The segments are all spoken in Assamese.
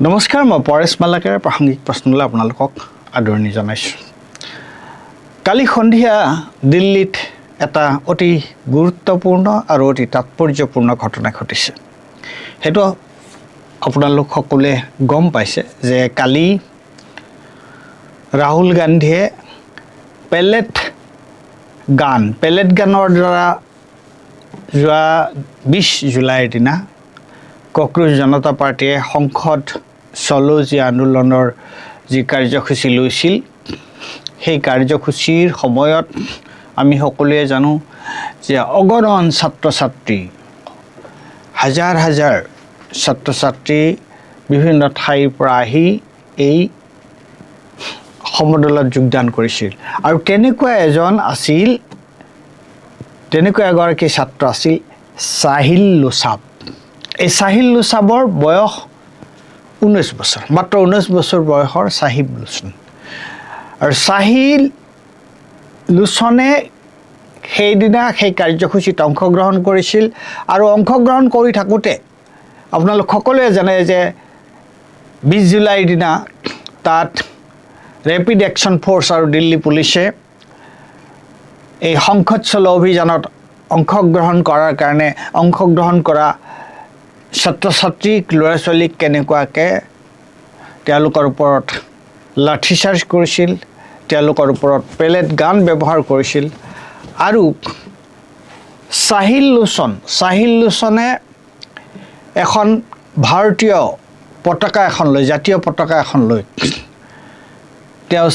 নমস্কাৰ, মই পৰেশ মালাকাৰে প্ৰাসংগিক প্ৰশ্নলৈ আপোনালোকক আদৰণি জনাইছোঁ। কালি সন্ধিয়া দিল্লীত এটা অতি গুৰুত্বপূৰ্ণ আৰু অতি তাৎপৰ্যপূৰ্ণ ঘটনা ঘটিছে। সেইটো আপোনালোক সকলোৱে গম পাইছে যে কালি ৰাহুল গান্ধীয়ে পেলেট গানৰ দ্বাৰা যোৱা 20 জুলাইৰ দিনা কক্ৰোচ জনতা পাৰ্টীয়ে সংসদ চলো যি আন্দোলনৰ যি কাৰ্যসূচী লৈছিল, সেই কাৰ্যসূচীৰ সময়ত আমি সকলোৱে জানো যে অগণন ছাত্ৰ ছাত্ৰী, হাজাৰ হাজাৰ ছাত্ৰ ছাত্ৰী বিভিন্ন ঠাইৰ পৰা আহি এই সমদলত যোগদান কৰিছিল। আৰু তেনেকুৱা এগৰাকী ছাত্ৰ আছিল চাহিল লোছাব। এই চাহিল লোছাবৰ বয়স 19 বছৰ, মাত্ৰ 19 বছৰ বয়সৰ চাহিব লোচন। আৰু চাহিল লোচনে সেইদিনা সেই কাৰ্যসূচীত অংশগ্ৰহণ কৰিছিল। আৰু অংশগ্ৰহণ কৰি থাকোঁতে আপোনালোক সকলোৱে জানে যে 20 জুলাইৰ দিনা তাত ৰেপিড একশ্যন ফ'ৰ্চ আৰু দিল্লী পুলিচে এই সংসদ চলো অভিযানত অংশগ্ৰহণ কৰা ছাত্ৰ ছাত্ৰীক, ল'ৰা ছোৱালীক কেনেকুৱাকৈ তেওঁলোকৰ ওপৰত লাঠিচাৰ্জ কৰিছিল, তেওঁলোকৰ ওপৰত পেলেট গান ব্যৱহাৰ কৰিছিল। আৰু চাহিল লোচনে এখন ভাৰতীয় পতাকা এখন লৈ, জাতীয় পতাকা এখন লৈ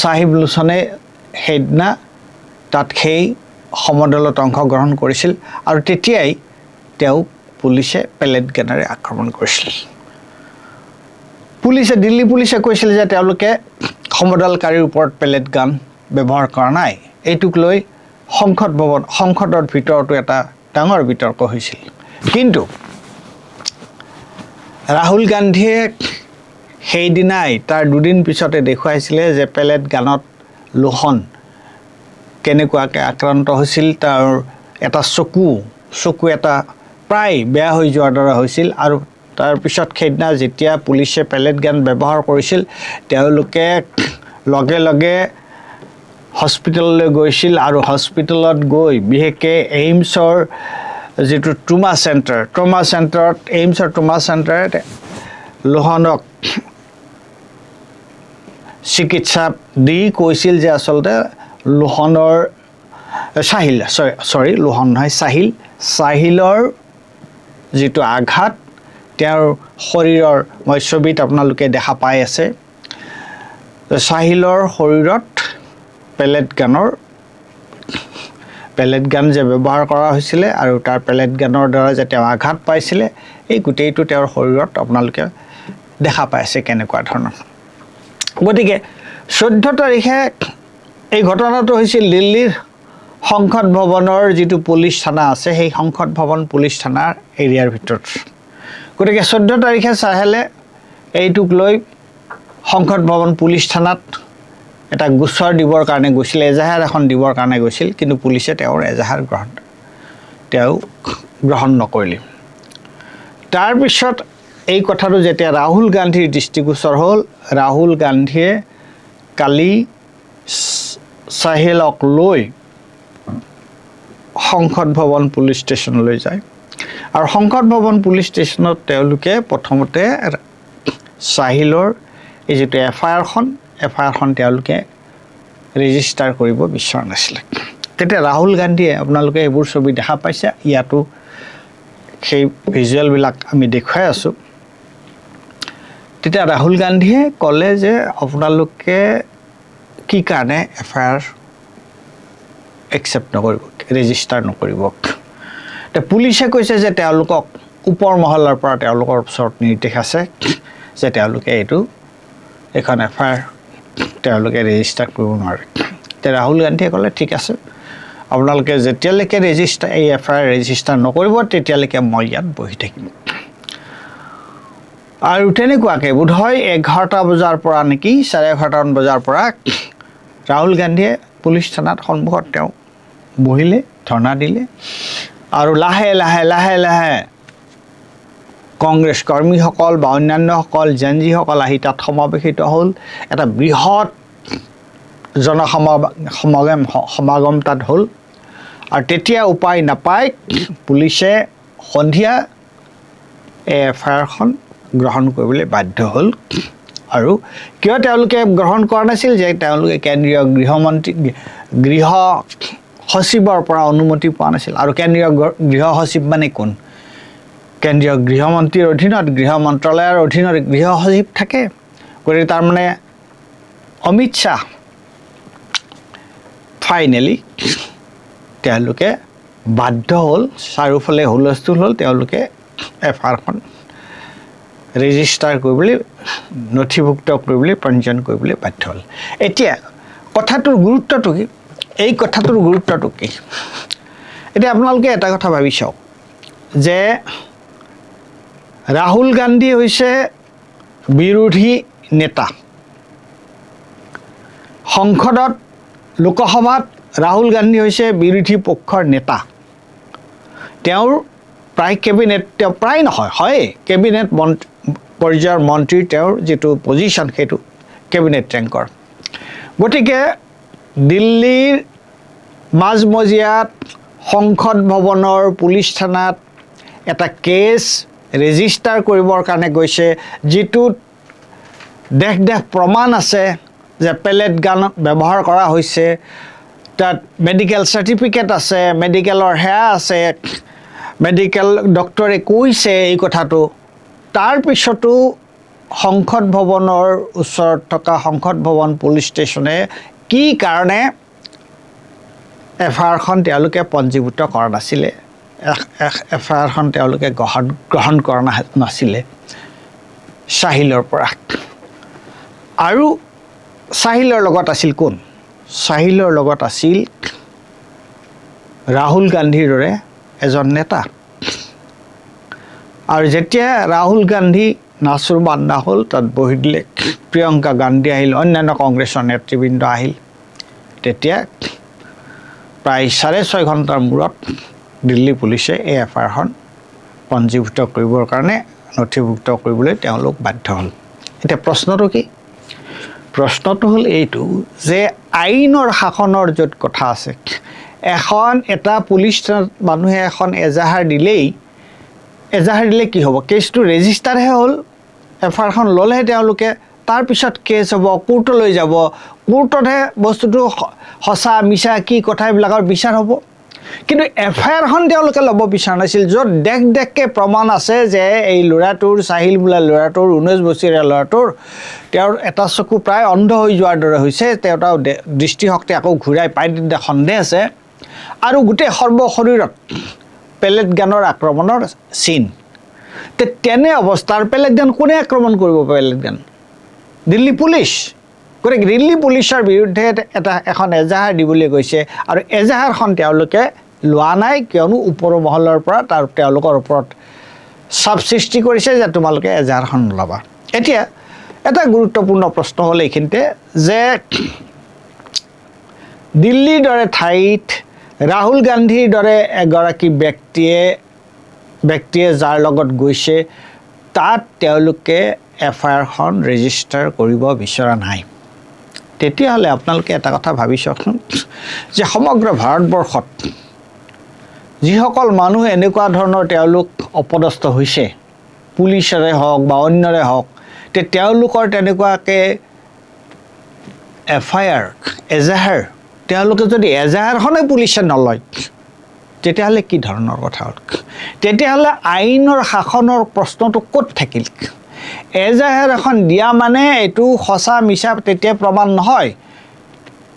চাহিব লোচনে সেইদিনা তাত সেই সমদলত অংশগ্ৰহণ কৰিছিল। আৰু তেতিয়াই তেওঁক পুলিচে পেলেট গানেৰে আক্ৰমণ কৰিছিল। দিল্লী পুলিচে কৈছিল যে তেওঁলোকে সমদলকাৰীৰ ওপৰত পেলেট গান ব্যৱহাৰ কৰা নাই। এইটোক লৈ সংসদৰ ভিতৰতো এটা ডাঙৰ বিতৰ্ক হৈছিল। কিন্তু ৰাহুল গান্ধীয়ে সেইদিনাই তাৰ দুদিন পিছতে দেখুৱাইছিলে যে পেলেট গানত লোহন কেনেকুৱাকৈ আক্ৰান্ত হৈছিল। তাৰ এটা চকু এটা প্ৰায় বেয়া হৈ যোৱাৰ দৰে হৈছিল। আৰু তাৰপিছত সেইদিনা যেতিয়া পুলিচে পেলেট গান ব্যৱহাৰ কৰিছিল, তেওঁলোকে লগে লগে হস্পিটেললৈ গৈছিল। আৰু হস্পিটেলত গৈ বিশেষকৈ এইমছৰ যিটো ট্ৰমা চেণ্টাৰত লোহনক চিকিৎসা দি কৈছিল যে আচলতে চাহিলৰ যিটো আঘাত, তেওঁৰ শৰীৰৰ ছবিত আপোনালোকে দেখা পাই আছে, চাহিলৰ শৰীৰত পেলেট গান যে ব্যৱহাৰ কৰা হৈছিলে আৰু তাৰ পেলেট গানৰ দ্বাৰা যে তেওঁ আঘাত পাইছিলে, এই গোটেইটো তেওঁৰ শৰীৰত আপোনালোকে দেখা পাই আছে কেনেকুৱা ধৰণৰ। গতিকে 14 তাৰিখে এই ঘটনাটো হৈছিল দিল্লীৰ সংসদ ভৱনৰ যিটো পুলিচ থানা আছে, সেই সংসদ ভৱন পুলিচ থানাৰ এৰিয়াৰ ভিতৰত। গতিকে 14 তাৰিখে চাহেলে এইটোক লৈ সংসদ ভৱন পুলিচ থানাত এটা গোচৰ দিবৰ কাৰণে গৈছিল, এজাহাৰ এখন দিবৰ কাৰণে গৈছিল। কিন্তু পুলিচে তেওঁৰ এজাহাৰ গ্ৰহণ নকৰিলে। তাৰপিছত এই কথাটো যেতিয়া ৰাহুল গান্ধীৰ দৃষ্টিগোচৰ হ'ল, ৰাহুল গান্ধীয়ে কালি চাহিলক লৈ সংসদ ভৱন পুলিচ ষ্টেচনলৈ যায়। আৰু সংসদ ভৱন পুলিচ ষ্টেচনত তেওঁলোকে প্ৰথমতে চাহিলৰ এই যিটো এফআইআৰখন তেওঁলোকে ৰেজিষ্টাৰ কৰিব বিচৰা নাছিলে। তেতিয়া ৰাহুল গান্ধীয়ে, আপোনালোকে এইবোৰ ছবি দেখা পাইছে, ইয়াতো সেই ভিজুৱেলবিলাক আমি দেখুৱাই আছোঁ। তেতিয়া ৰাহুল গান্ধীয়ে ক'লে যে আপোনালোকে কি কাৰণে এফআইআৰ একচেপ্ট নকৰিব, ৰেজিষ্টাৰ নকৰিব। পুলিচে কৈছে যে তেওঁলোকক ওপৰ মহলাৰ পৰা তেওঁলোকৰ ওচৰত নিৰ্দেশ আছে যে তেওঁলোকে এইখন এফআইআৰ তেওঁলোকে ৰেজিষ্টাৰ কৰিব নোৱাৰে। তেতিয়া ৰাহুল গান্ধীয়ে ক'লে ঠিক আছে, আপোনালোকে যেতিয়ালৈকে এই এফআইআৰ ৰেজিষ্টাৰ নকৰিব তেতিয়ালৈকে মই ইয়াত বহি থাকিম। আৰু তেনেকুৱাকৈ বোধহয় 11টা বজাৰ পৰা নেকি, 11:30 বজাৰ পৰা ৰাহুল গান্ধীয়ে পুলিচ থানাত সন্মুখত তেওঁ বহিলে, ধৰ্ণা দিলে। আৰু লাহে লাহে কংগ্ৰেছ কৰ্মীসকল বা অন্যান্যসকল জেনজিসকল আহি তাত সমাৱেশিত হ'ল এটা বৃহৎ সমাগম তাত হ'ল আৰু তেতিয়া উপায় নাপায় পুলিচে সন্ধিয়া এফআইআৰখন গ্ৰহণ কৰিবলৈ বাধ্য হ'ল আৰু কিয় তেওঁলোকে গ্ৰহণ কৰা নাছিল যে তেওঁলোকে কেন্দ্ৰীয় গৃহ সচিবৰ পৰা অনুমতি পোৱা নাছিল আৰু কেন্দ্ৰীয় গৃহ সচিব মানে কোন কেন্দ্ৰীয় গৃহমন্ত্ৰীৰ অধীনত গৃহ মন্ত্ৰালয়ৰ অধীনত গৃহ সচিব থাকে গতিকে তাৰমানে অমিত শ্বাহ ফাইনেলি তেওঁলোকে বাধ্য হ'ল চাৰিওফালে হুলস্থুল হ'ল তেওঁলোকে এফআইআৰখন ৰেজিষ্টাৰ কৰিবলৈ নথিভুক্ত কৰিবলৈ পঞ্জীয়ন কৰিবলৈ বাধ্য হ'ল এতিয়া কথাটোৰ গুৰুত্বটো কি এই কথাটোৰ গুৰুত্বটো কি এতিয়া আপোনালোকে এটা কথা ভাবি চাওক যে ৰাহুল গান্ধী হৈছে বিৰোধী নেতা সংসদত লোকসভাত ৰাহুল গান্ধী হৈছে বিৰোধী পক্ষৰ নেতা তেওঁৰ প্ৰায় কেবিনেট তেওঁ প্ৰায় নহয় হয় কেবিনেট পৰ্যায়ৰ মন্ত্ৰী তেওঁৰ যিটো পজিশ্যন সেইটো কেবিনেট ৰেংকৰ গতিকে দিল্লীৰ মাজমজিয়াত সংসদ ভৱনৰ পুলিচ থানাত এটা কেছ ৰেজিষ্টাৰ কৰিবৰ কাৰণে গৈছে যিটোত দেশ প্ৰমাণ আছে যে পেলেট গান ব্যৱহাৰ কৰা হৈছে তাত মেডিকেল চাৰ্টিফিকেট আছে মেডিকেলৰ সেয়া আছে মেডিকেল ডক্টৰে কৈছে এই কথাটো তাৰপিছতো সংসদ ভৱনৰ ওচৰত থকা সংসদ ভৱন পুলিচ ষ্টেচনে কি কাৰণে এফআইআৰখন তেওঁলোকে পঞ্জীভুক্ত কৰা নাছিলে এফআইআৰখন তেওঁলোকে গ্ৰহণ কৰা নাছিলে সাহিলৰ পৰা আৰু সাহিলৰ লগত আছিল কোন সাহিলৰ লগত আছিল ৰাহুল গান্ধীৰ দৰে এজন নেতা আৰু যেতিয়া ৰাহুল গান্ধী নাচুৰবান্দা হ'ল তাত বহি দিলে প্ৰিয়ংকা গান্ধী আহিল অন্যান্য কংগ্ৰেছৰ নেতৃবৃন্দ আহিল তেতিয়া প্ৰায় 6.5 ঘণ্টাৰ মূৰত দিল্লী পুলিচে এই এফআইআৰখন পঞ্জীভুক্ত কৰিবৰ কাৰণে নথিভুক্ত কৰিবলৈ তেওঁলোক বাধ্য হ'ল এতিয়া প্ৰশ্নটো কি প্ৰশ্নটো হ'ল এইটো যে আইনৰ শাসনৰ য'ত কথা আছে এটা পুলিচ মানুহে এখন এজাহাৰ দিলে কি হ'ব কেছটো ৰেজিষ্টাৰহে হ'ল এফআইআৰখন ল'লেহে তেওঁলোকে তাৰপিছত কেছ হ'ব কোৰ্টলৈ যাব কোৰ্টতহে বস্তুটো সঁচা মিছা কি কথা এইবিলাকৰ বিচাৰ হ'ব কিন্তু এফআইআৰখন তেওঁলোকে ল'ব বিচৰা নাছিল য'ত দেশকে প্ৰমাণ আছে যে এই ল'ৰাটোৰ সাহিল বোলা ল'ৰাটোৰ 19 বছৰীয়া ল'ৰাটোৰ তেওঁৰ এটা চকু প্ৰায় অন্ধ হৈ যোৱাৰ দৰে হৈছে তেওঁৰ দৃষ্টিশক্তি আকৌ ঘূৰাই পাই দিয়া সন্দেহ আছে আৰু গোটেই সৰ্বশৰীৰত পেলেট গানৰ আক্ৰমণৰ চিন তেনে অৱস্থাৰ পেলেট গান কোনে আক্ৰমণ কৰিব পেলেট গান দিল্লী পুলিচ গতিকে দিল্লী পুলিচৰ বিৰুদ্ধে এখন এজাহাৰ দিবলৈ গৈছে আৰু এজাহাৰখন তেওঁলোকে লোৱা নাই কিয়নো ওপৰ মহলৰ পৰা তেওঁলোকৰ ওপৰত চাপ সৃষ্টি কৰিছে যে তোমালোকে এজাহাৰখন নল'বা এতিয়া এটা গুৰুত্বপূৰ্ণ প্ৰশ্ন হ'ল এইখিনিতে যে দিল্লীৰ দৰে ঠাইত ৰাহুল গান্ধীৰ দৰে এগৰাকী ব্যক্তিয়ে যাৰ লগত গৈছে তাত তেওঁলোকে এফআইআৰখন ৰেজিষ্টাৰ কৰিব বিচৰা নাই তেতিয়াহ'লে আপোনালোকে এটা কথা ভাবি চাওকচোন যে সমগ্ৰ ভাৰতবৰ্ষত যিসকল মানুহ এনেকুৱা ধৰণৰ তেওঁলোক অপদস্থ হৈছে পুলিচৰে হওক বা অন্যৰে হওক তেওঁলোকৰ তেনেকুৱাকৈ এফআইআৰ এজাহাৰ তেওঁলোকে যদি এজাহাৰখনে পুলিচে নলয় তেতিয়াহ'লে কি ধৰণৰ কথা হ'ল তেতিয়াহ'লে আইনৰ শাসনৰ প্ৰশ্নটো ক'ত থাকিল এজাহাৰ এখন দিয়া মানে এইটো সঁচা মিছা তেতিয়া প্ৰমাণ নহয়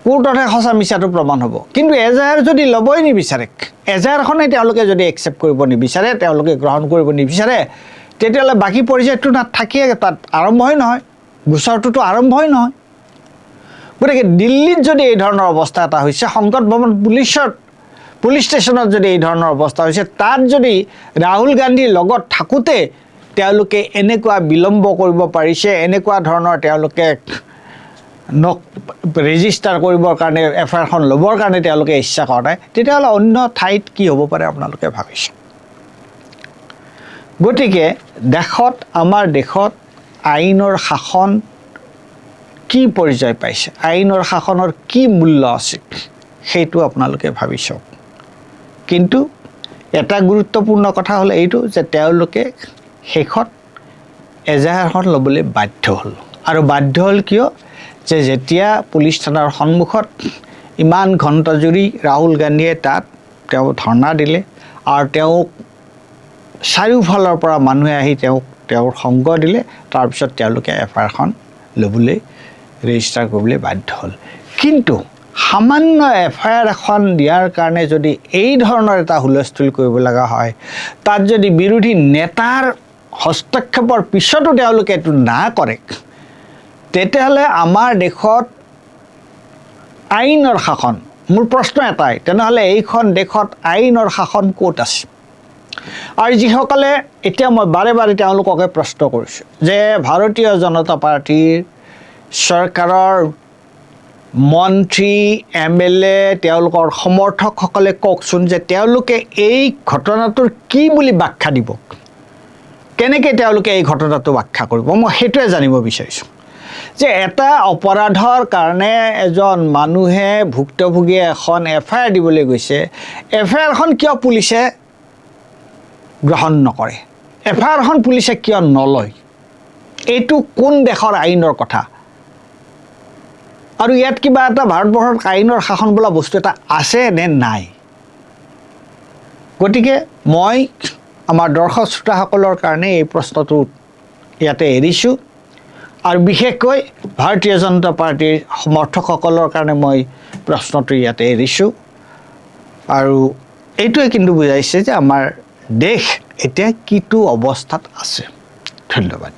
কোৰ্টতহে সঁচা মিছাটো প্ৰমাণ হ'ব কিন্তু এজাহাৰ যদি ল'বই নিবিচাৰে এজাহাৰখনে তেওঁলোকে যদি একচেপ্ট কৰিব নিবিচাৰে তেওঁলোকে গ্ৰহণ কৰিব নিবিচাৰে তেতিয়াহ'লে বাকী পৰ্যায়টো নাথাকিয়ে তাত আৰম্ভই নহয় গোচৰটোতো আৰম্ভই নহয় গতিকে দিল্লীত যদি এই ধৰণৰ অৱস্থা এটা হৈছে সংসদ ভৱন পুলিচ ষ্টেচনত যদি এই ধৰণৰ অৱস্থা হৈছে তাত যদি ৰাহুল গান্ধীৰ লগত থাকোঁতে তেওঁলোকে এনেকুৱা বিলম্ব কৰিব পাৰিছে এনেকুৱা ধৰণৰ তেওঁলোকে ৰেজিষ্টাৰ কৰিবৰ কাৰণে এফআইআৰখন ল'বৰ কাৰণে তেওঁলোকে ইচ্ছা কৰা নাই তেতিয়াহ'লে অন্য ঠাইত কি হ'ব পাৰে আপোনালোকে ভাবিছে গতিকে আমাৰ দেশত আইনৰ শাসন কি পৰ্যায় পাইছে, আইনৰ শাসনৰ কি মূল্য আছে, সেইটো আপোনালোকে ভাবি চাওক। কিন্তু এটা গুৰুত্বপূৰ্ণ কথা হ'ল এইটো যে তেওঁলোকে শেষত এজাহাৰখন ল'বলৈ বাধ্য হ'ল। আৰু বাধ্য হ'ল কিয়, যে যেতিয়া পুলিচ থানাৰ সন্মুখত ইমান ঘণ্টা জুৰি ৰাহুল গান্ধীয়ে তাত তেওঁ ধৰ্ণা দিলে আৰু তেওঁক চাৰিওফালৰ পৰা মানুহে আহি তেওঁৰ সংগ দিলে, তাৰপিছত তেওঁলোকে এফআইআৰখন ল'বলৈ ৰেজিষ্টাৰ কৰিবলৈ বাধ্য হ'ল। কিন্তু সামান্য এফআইআৰ এখন দিয়াৰ কাৰণে যদি এই ধৰণৰ এটা হুলস্থুল কৰিব লগা হয়, তাত যদি বিৰোধী নেতাৰ হস্তক্ষেপৰ পিছতো তেওঁলোকে এইটো না কৰে, তেতিয়াহ'লে আমাৰ দেশত আইনৰ শাসন, মোৰ প্ৰশ্ন এটাই, তেনেহ'লে এইখন দেশত আইনৰ শাসন ক'ত আছে? আৰু যিসকলে এতিয়া মই বাৰে বাৰে তেওঁলোককে প্ৰশ্ন কৰিছোঁ যে ভাৰতীয় জনতা পাৰ্টীৰ চৰকাৰৰ মন্ত্ৰী MLA তেওঁলোকৰ সমৰ্থকসকলে কওকচোন যে তেওঁলোকে এই ঘটনাটোৰ কি বুলি ব্যাখ্যা দিব, কেনেকৈ তেওঁলোকে এই ঘটনাটো ব্যাখ্যা কৰিব, মই সেইটোৱে জানিব বিচাৰিছোঁ। যে এটা অপৰাধৰ কাৰণে এজন মানুহে ভুক্তভোগীয়ে এখন এফআইআৰ দিবলৈ গৈছে, এফআইআৰখন কিয় পুলিচে গ্ৰহণ নকৰে, এফআইআৰখন পুলিচে কিয় নলয়? এইটো কোন দেশৰ আইনৰ কথা? আৰু ইয়াত কিবা এটা ভাৰতবৰ্ষত আইনৰ শাসন বোলা বস্তু এটা আছে নে নাই? গতিকে মই আমাৰ দৰ্শক শ্ৰোতাসকলৰ কাৰণে এই প্ৰশ্নটো ইয়াতে এৰিছোঁ। আৰু বিশেষকৈ ভাৰতীয় জনতা পাৰ্টীৰ সমৰ্থকসকলৰ কাৰণে মই প্ৰশ্নটো ইয়াতে এৰিছোঁ। আৰু এইটোৱে কিন্তু বুজাইছে যে আমাৰ দেশ এতিয়া কিটো অৱস্থাত আছে। ধন্যবাদ।